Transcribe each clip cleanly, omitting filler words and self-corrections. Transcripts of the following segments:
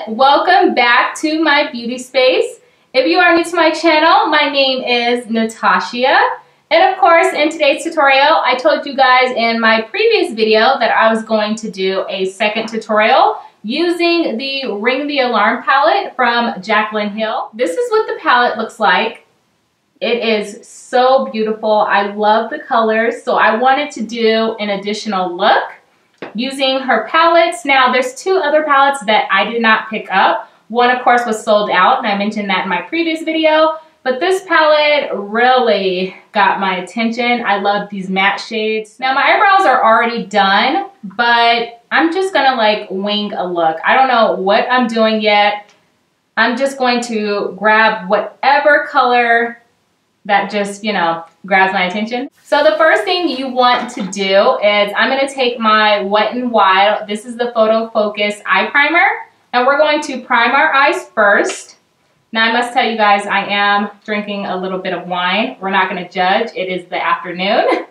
welcome back to my beauty space. If you are new to my channel, my name is Natashia. And of course, in today's tutorial, I told you guys in my previous video that I was going to do a second tutorial using the Ring the Alarm palette from Jaclyn Hill. This is what the palette looks like. It is so beautiful. I love the colors, so I wanted to do an additional look using her palettes. Now, there's two other palettes that I did not pick up. One, of course, was sold out, and I mentioned that in my previous video. But this palette really got my attention. I love these matte shades. Now, my eyebrows are already done, but I'm just gonna like wing a look. I don't know what I'm doing yet. I'm just going to grab whatever color that just, you know, grabs my attention. So the first thing you want to do is I'm gonna take my Wet n Wild, this is the Photo Focus Eye Primer, and we're going to prime our eyes first. Now I must tell you guys, I am drinking a little bit of wine. We're not gonna judge, it is the afternoon.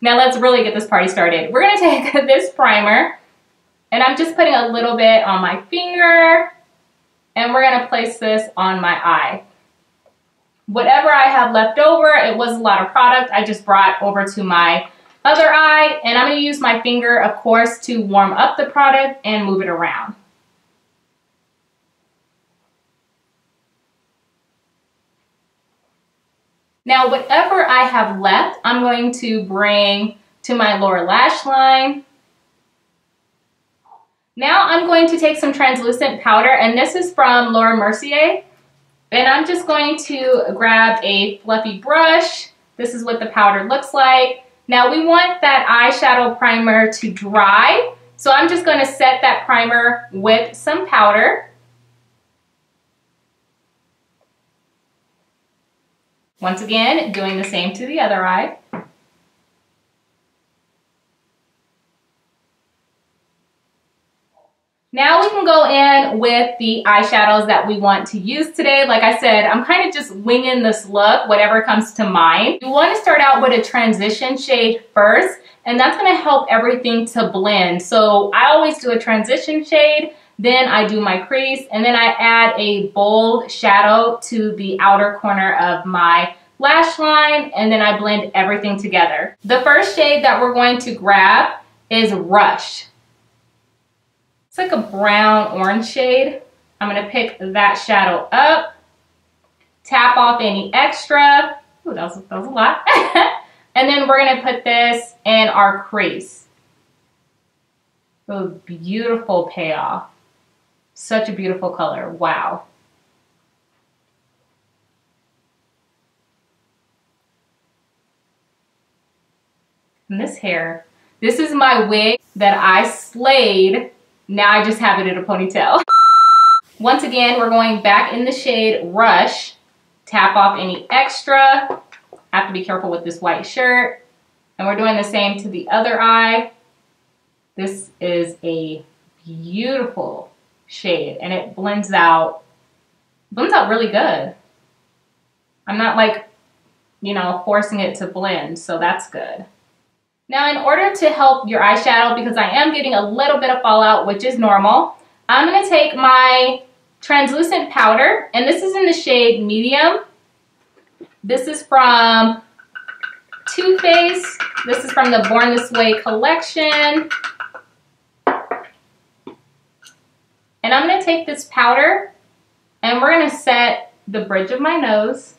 Now let's really get this party started. We're gonna take this primer, and I'm just putting a little bit on my finger, and we're gonna place this on my eye. Whatever I have left over, it was a lot of product, I just brought over to my other eye, and I'm gonna use my finger, of course, to warm up the product and move it around. Now, whatever I have left, I'm going to bring to my lower lash line. Now I'm going to take some translucent powder, and this is from Laura Mercier. And I'm just going to grab a fluffy brush. This is what the powder looks like. Now we want that eyeshadow primer to dry. So I'm just going to set that primer with some powder. Once again, doing the same to the other eye. Now we can go in with the eyeshadows that we want to use today. Like I said, I'm kind of just winging this look, whatever comes to mind. You want to start out with a transition shade first, and that's going to help everything to blend. So I always do a transition shade, then I do my crease, and then I add a bold shadow to the outer corner of my lash line, and then I blend everything together. The first shade that we're going to grab is Rush. It's like a brown orange shade. I'm gonna pick that shadow up, tap off any extra. Ooh, that was a lot. And then we're gonna put this in our crease. Oh, beautiful payoff. Such a beautiful color, wow. And this hair, this is my wig that I slayed. Now I just have it in a ponytail. Once again, we're going back in the shade Rush. Tap off any extra. Have to be careful with this white shirt. And we're doing the same to the other eye. This is a beautiful shade, and it blends out really good. I'm not like, you know, forcing it to blend, so that's good. Now, in order to help your eyeshadow, because I am getting a little bit of fallout, which is normal, I'm going to take my translucent powder, and this is in the shade Medium. This is from Too Faced. This is from the Born This Way collection. And I'm going to take this powder, and we're going to set the bridge of my nose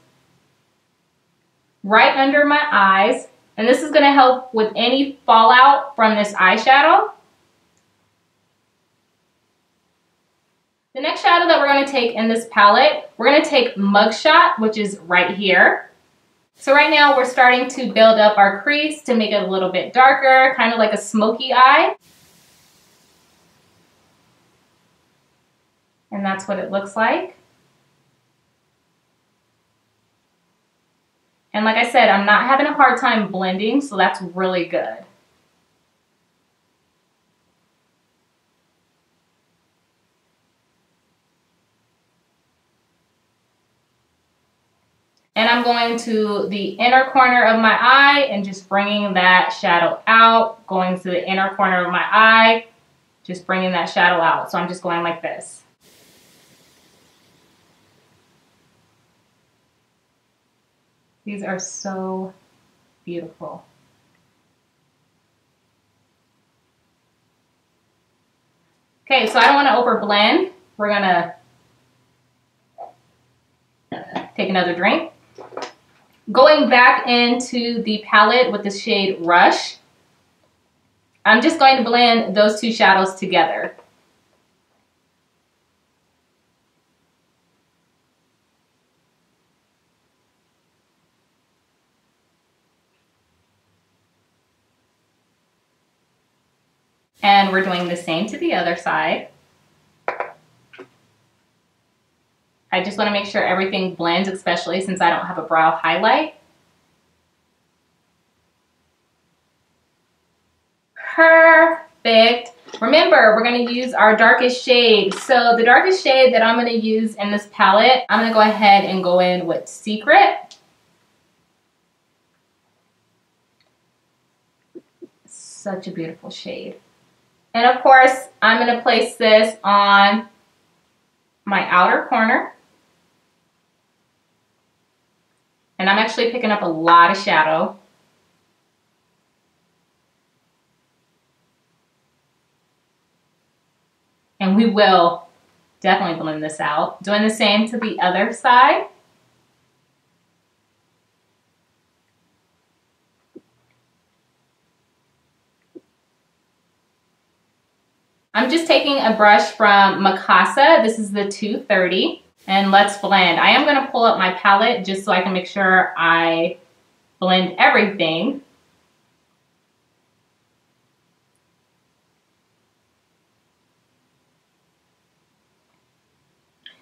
right under my eyes. And this is going to help with any fallout from this eyeshadow. The next shadow that we're going to take in this palette, we're going to take Mugshot, which is right here. So right now we're starting to build up our crease to make it a little bit darker, kind of like a smoky eye. And that's what it looks like. And like I said, I'm not having a hard time blending, so that's really good. And I'm going to the inner corner of my eye and just bringing that shadow out, going to the inner corner of my eye, just bringing that shadow out. So I'm just going like this. These are so beautiful. Okay, so I don't want to overblend. We're gonna take another drink. Going back into the palette with the shade Rush, I'm just going to blend those two shadows together. And we're doing the same to the other side. I just want to make sure everything blends, especially since I don't have a brow highlight. Perfect. Remember, we're going to use our darkest shade. So the darkest shade that I'm going to use in this palette, I'm going to go ahead and go in with Secret. Such a beautiful shade. And of course, I'm going to place this on my outer corner. And I'm actually picking up a lot of shadow. And we will definitely blend this out. Doing the same to the other side. I'm just taking a brush from Mikasa. This is the 230. And let's blend. I am going to pull up my palette just so I can make sure I blend everything.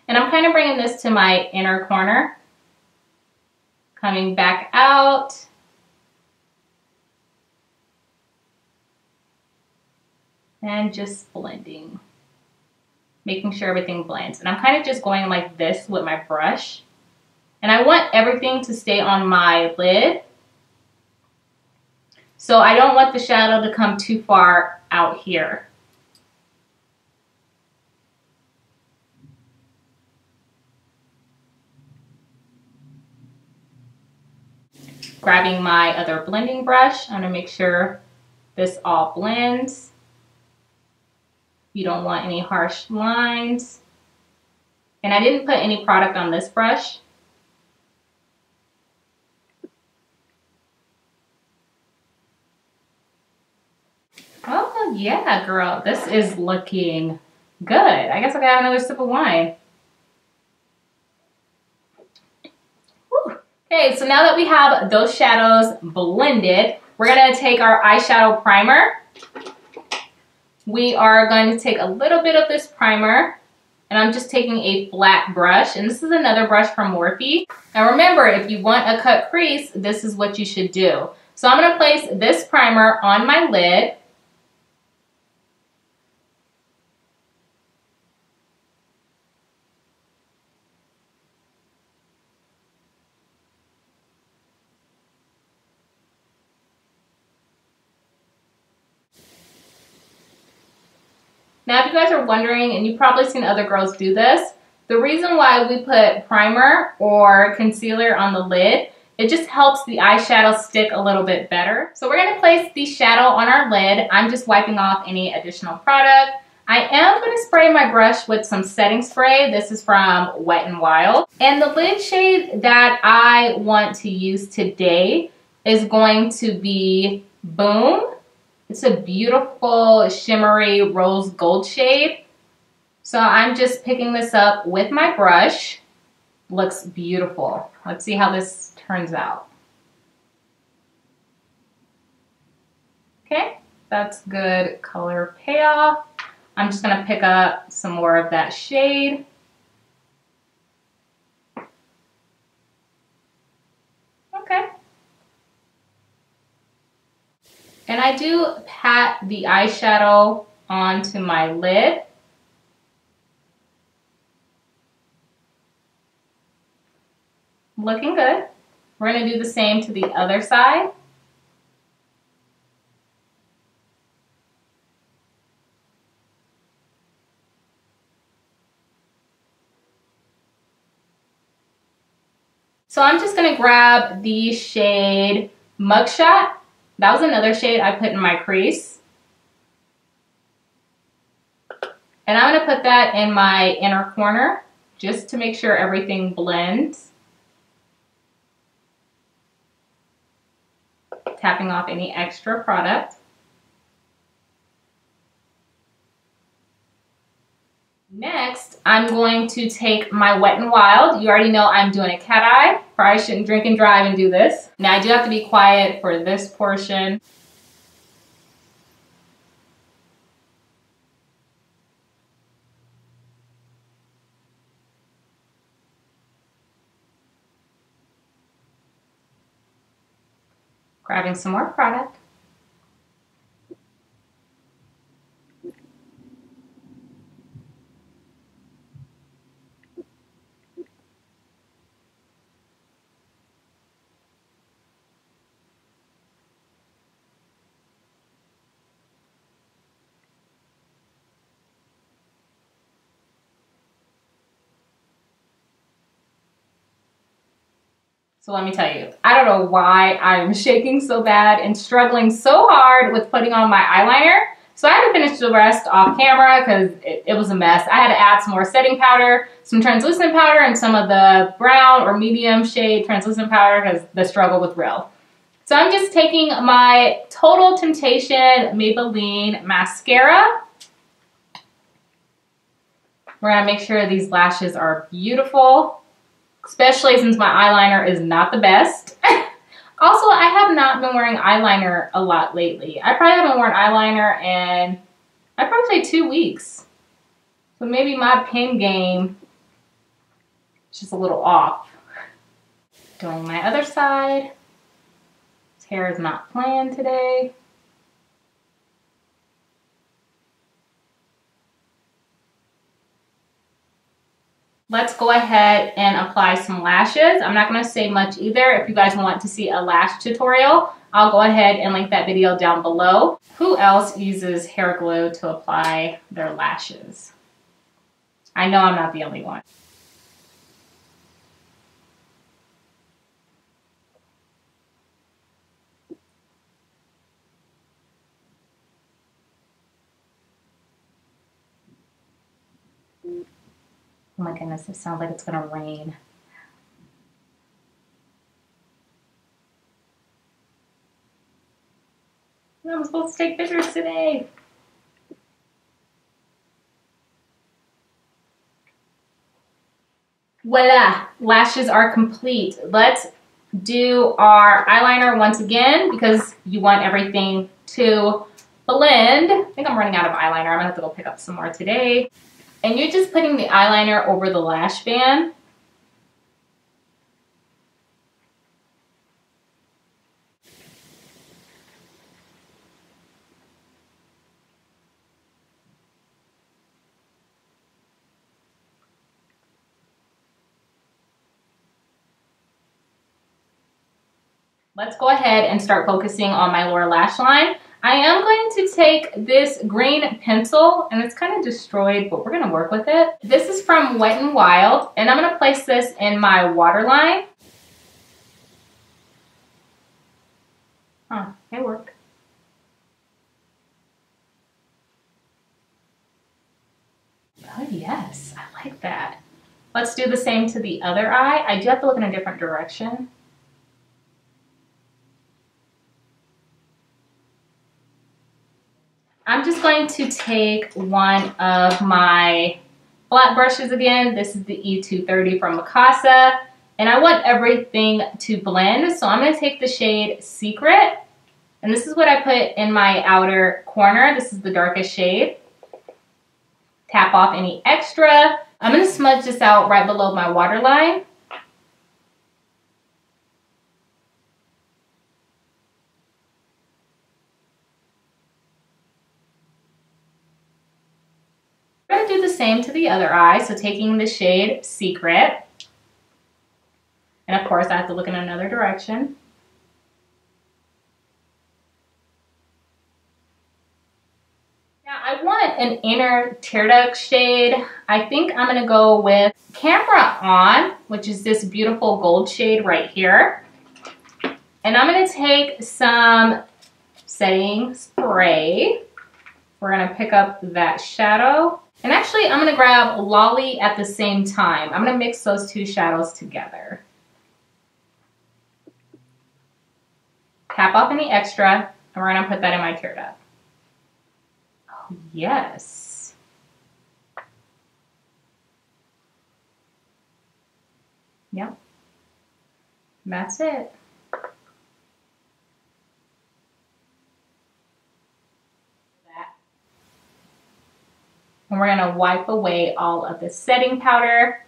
And I'm kind of bringing this to my inner corner. Coming back out. And just blending. Making sure everything blends. And I'm kind of just going like this with my brush. And I want everything to stay on my lid. So I don't want the shadow to come too far out here. Grabbing my other blending brush, I'm going to make sure this all blends. You don't want any harsh lines. And I didn't put any product on this brush. Oh yeah, girl, this is looking good. I guess I gotta have another sip of wine. Whew. Okay, so now that we have those shadows blended, we're gonna take our eyeshadow primer. We are going to take a little bit of this primer, and I'm just taking a flat brush, and this is another brush from Morphe. Now remember, if you want a cut crease, this is what you should do. So I'm going to place this primer on my lid. Now, if you guys are wondering, and you've probably seen other girls do this, the reason why we put primer or concealer on the lid, it just helps the eyeshadow stick a little bit better. So we're going to place the shadow on our lid. I'm just wiping off any additional product. I am going to spray my brush with some setting spray. This is from Wet n Wild. And the lid shade that I want to use today is going to be Boom. It's a beautiful shimmery rose gold shade. So I'm just picking this up with my brush. Looks beautiful. Let's see how this turns out. Okay, that's good color payoff. I'm just gonna pick up some more of that shade. Okay. And I do pat the eyeshadow onto my lid. Looking good. We're going to do the same to the other side. So I'm just going to grab the shade Mugshot. That was another shade I put in my crease. And I'm going to put that in my inner corner just to make sure everything blends. Tapping off any extra product. Next, I'm going to take my Wet n Wild. You already know I'm doing a cat eye. Probably shouldn't drink and drive and do this. Now I do have to be quiet for this portion. Grabbing some more product. So let me tell you, I don't know why I'm shaking so bad and struggling so hard with putting on my eyeliner. So I had to finish the rest off camera because it was a mess. I had to add some more setting powder, some translucent powder, and some of the brown or medium shade translucent powder because the struggle was real. So I'm just taking my Total Temptation Maybelline mascara. We're gonna make sure these lashes are beautiful, especially since my eyeliner is not the best. Also, I have not been wearing eyeliner a lot lately. I probably haven't worn eyeliner in, I'd probably say 2 weeks. So maybe my pen game is just a little off. Doing my other side. His hair is not planned today. Let's go ahead and apply some lashes. I'm not going to say much either. If you guys want to see a lash tutorial, I'll go ahead and link that video down below. Who else uses hair glue to apply their lashes? I know I'm not the only one. Oh my goodness, it sounds like it's gonna rain. I'm supposed to take pictures today. Voila, lashes are complete. Let's do our eyeliner once again because you want everything to blend. I think I'm running out of eyeliner. I'm gonna have to go pick up some more today. And you're just putting the eyeliner over the lash band. Let's go ahead and start focusing on my lower lash line. I am going to take this green pencil, and it's kind of destroyed, but we're going to work with it. This is from Wet n Wild, and I'm going to place this in my waterline. Huh, it worked. Oh yes, I like that. Let's do the same to the other eye. I do have to look in a different direction. I'm just going to take one of my flat brushes again. This is the E230 from Mikasa. And I want everything to blend. So I'm going to take the shade Secret. And this is what I put in my outer corner. This is the darkest shade. Tap off any extra. I'm going to smudge this out right below my waterline. We're going to do the same to the other eye. So taking the shade Secret. And of course, I have to look in another direction. Now, I want an inner tear duct shade. I think I'm gonna go with Camera On, which is this beautiful gold shade right here. And I'm gonna take some setting spray. We're gonna pick up that shadow. And actually, I'm gonna grab Lolly at the same time. I'm gonna mix those two shadows together. Tap off any extra, and we're gonna put that in my tear duct. Oh, yes. Yep. That's it. And we're gonna wipe away all of the setting powder.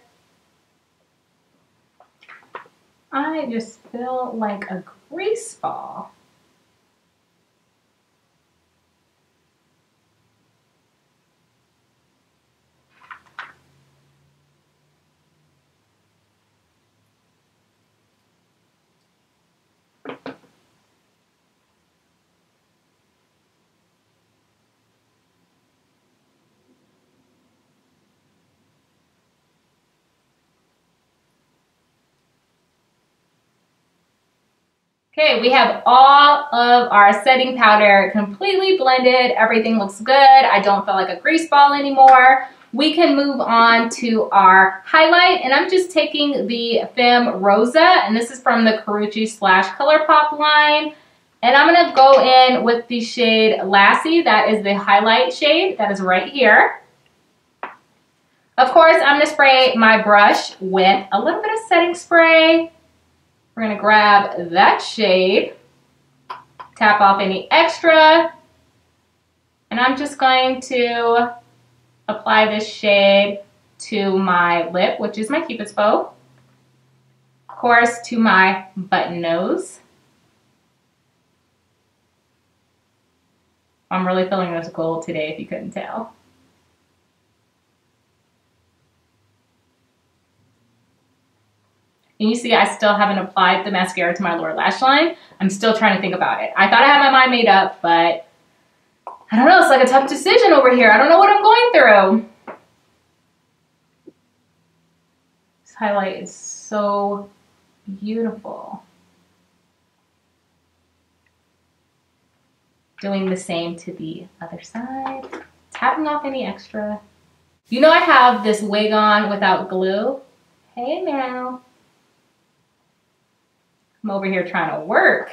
I just feel like a grease ball. Okay, we have all of our setting powder completely blended. Everything looks good. I don't feel like a grease ball anymore. We can move on to our highlight, and I'm just taking the Femme Rosa, and this is from the Carucci slash ColourPop line. And I'm gonna go in with the shade Lassie. That is the highlight shade that is right here. Of course, I'm gonna spray my brush with a little bit of setting spray. We're gonna grab that shade, tap off any extra, and I'm just going to apply this shade to my lip, which is my Cupid's bow. Of course, to my button nose. I'm really feeling this gold today, if you couldn't tell. And you see, I still haven't applied the mascara to my lower lash line. I'm still trying to think about it. I thought I had my mind made up, but I don't know. It's like a tough decision over here. I don't know what I'm going through. This highlight is so beautiful. Doing the same to the other side. Tapping off any extra. You know I have this wig on without glue. Hey now. I'm over here trying to work.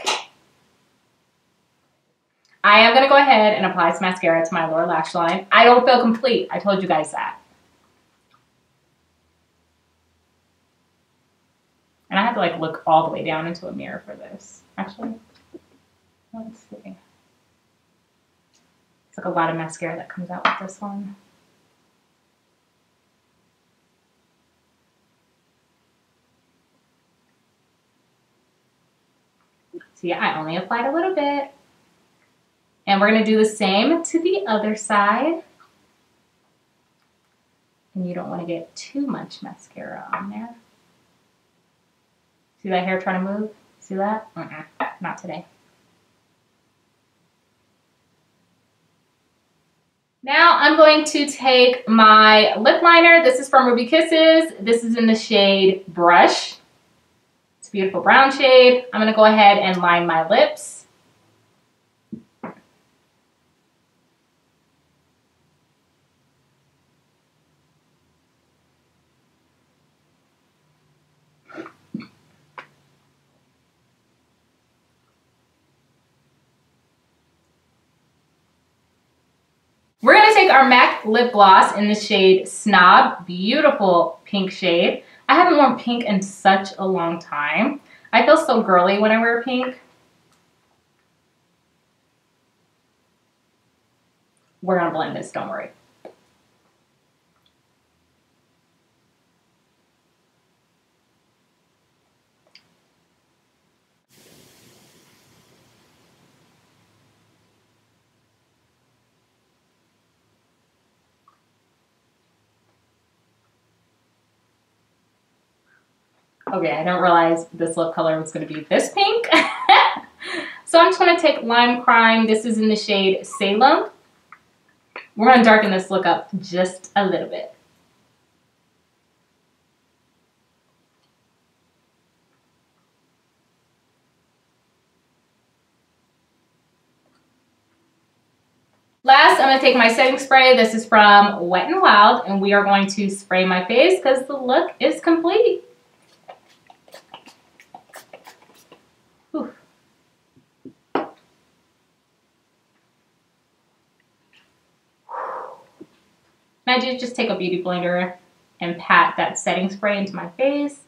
I am gonna go ahead and apply some mascara to my lower lash line. I don't feel complete, I told you guys that. And I have to like look all the way down into a mirror for this. Actually, let's see. It's like a lot of mascara that comes out with this one. See, I only applied a little bit. And we're gonna do the same to the other side. And you don't wanna get too much mascara on there. See that hair trying to move? See that? Not today. Now I'm going to take my lip liner. This is from Ruby Kisses. This is in the shade Brush. It's a beautiful brown shade. I'm gonna go ahead and line my lips. We're gonna take our MAC lip gloss in the shade Snob. Beautiful pink shade. I haven't worn pink in such a long time. I feel so girly when I wear pink. We're gonna blend this, don't worry. Okay, I didn't realize this lip color was going to be this pink. So I'm just going to take Lime Crime. This is in the shade Salem. We're going to darken this look up just a little bit. Last, I'm going to take my setting spray. This is from Wet n Wild, and we are going to spray my face because the look is complete. Whew. Imagine just take a beauty blender and pat that setting spray into my face.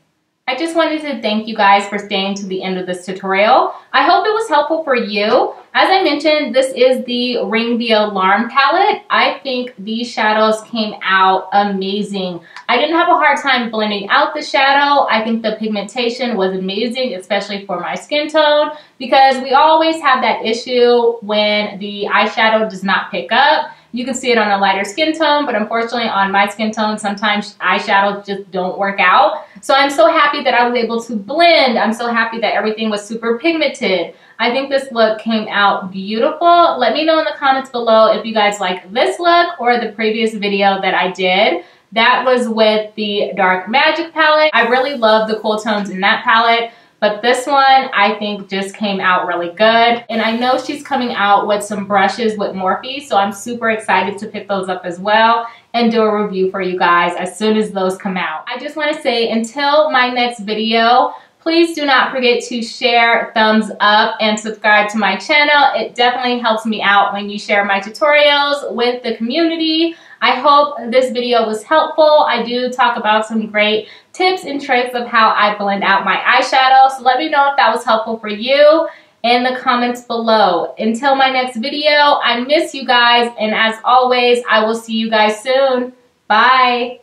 I just wanted to thank you guys for staying to the end of this tutorial. I hope it was helpful for you. As I mentioned, this is the Ring the Alarm palette. I think these shadows came out amazing. I didn't have a hard time blending out the shadow. I think the pigmentation was amazing, especially for my skin tone, because we always have that issue when the eyeshadow does not pick up. You can see it on a lighter skin tone, but unfortunately on my skin tone, sometimes eyeshadows just don't work out. So I'm so happy that I was able to blend. I'm so happy that everything was super pigmented. I think this look came out beautiful. Let me know in the comments below if you guys like this look or the previous video that I did. That was with the Dark Magic palette. I really love the cool tones in that palette. But this one, I think, just came out really good. And I know she's coming out with some brushes with Morphe, so I'm super excited to pick those up as well and do a review for you guys as soon as those come out. I just want to say, until my next video, please do not forget to share, thumbs up, and subscribe to my channel. It definitely helps me out when you share my tutorials with the community. I hope this video was helpful. I do talk about some great tips and tricks of how I blend out my eyeshadow. So let me know if that was helpful for you in the comments below. Until my next video, I miss you guys. And as always, I will see you guys soon. Bye.